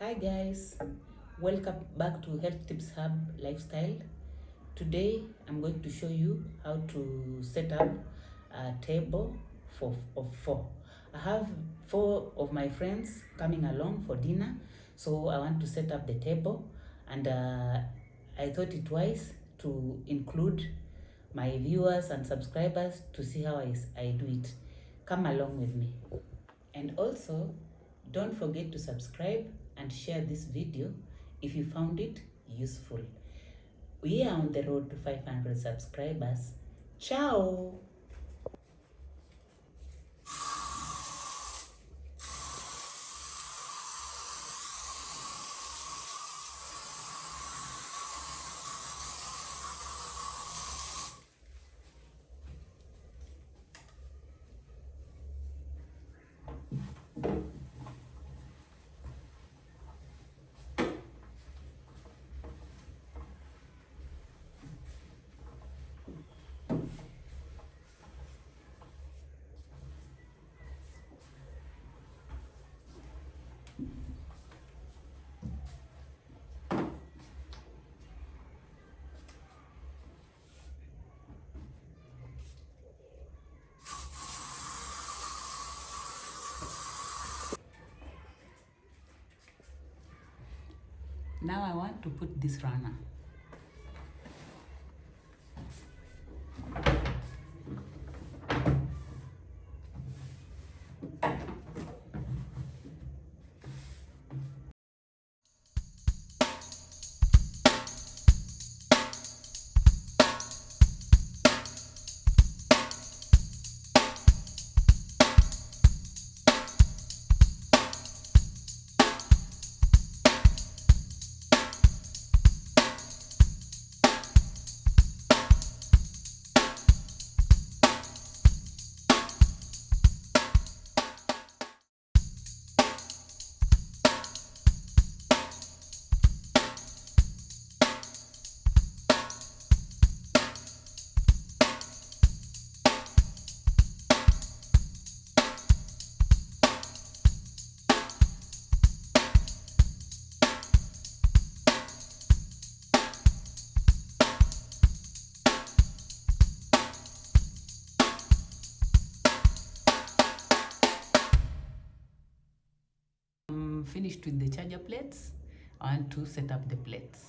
Hi guys, welcome back to Health Tips Hub Lifestyle. Today I'm going to show you how to set up a table of four. I have four of my friends coming along for dinner, so I want to set up the table, and I thought it wise to include my viewers and subscribers to see how I do it. Come along with me. And also, don't forget to subscribe and share this video if you found it useful. We are on the road to 500 subscribers. Ciao! Now I want to put this runner. I'm finished with the charger plates. I want to set up the plates.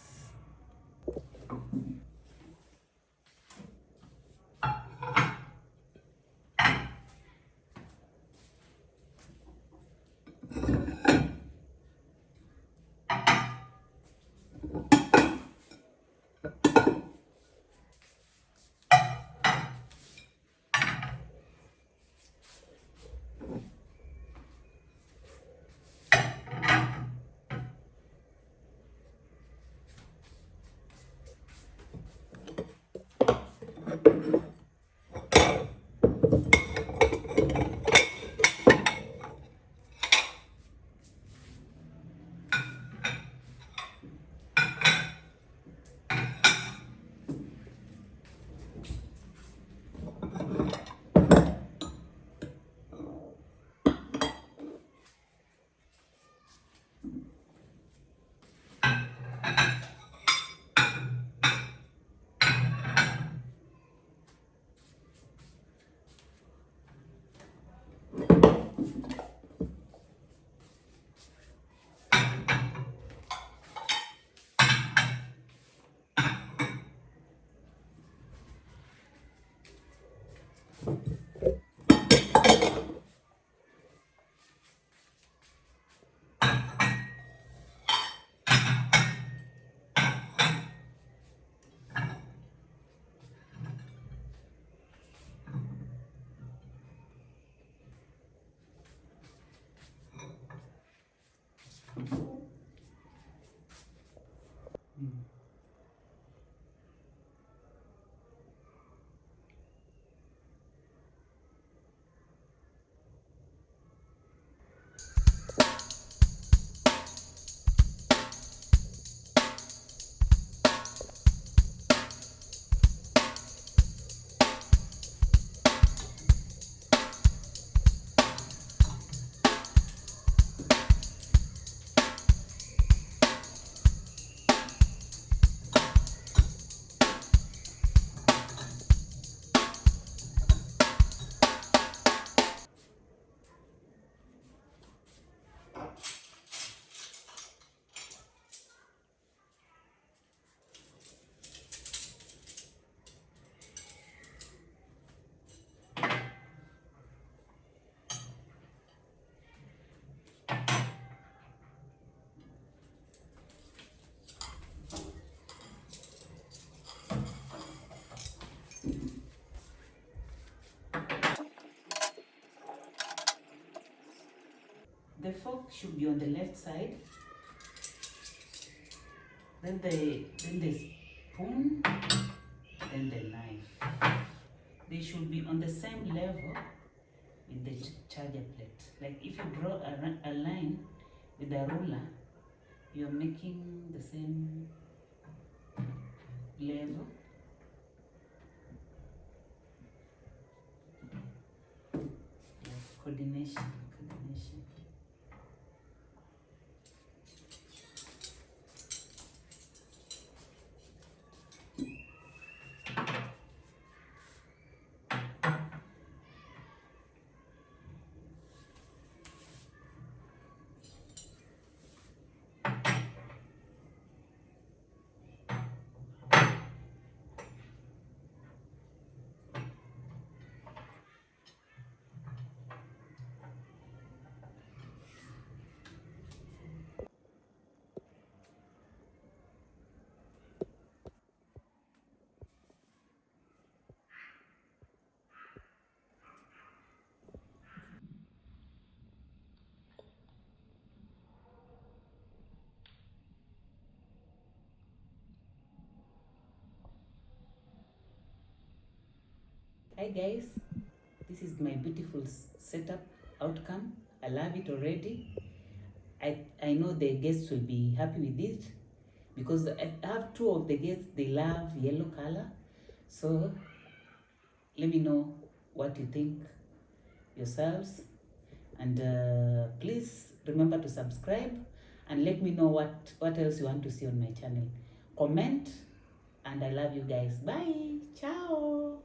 the fork should be on the left side, then the spoon, then the knife. They should be on the same level with the charger plate. Like if you draw a line with a ruler, you're making the same level. Coordination. Hi guys, this is my beautiful setup outcome. I love it already. I know the guests will be happy with it because I have two of the guests, they love yellow color. So let me know what you think yourselves, and please remember to subscribe and let me know what else you want to see on my channel. Comment, and I love you guys. Bye. Ciao.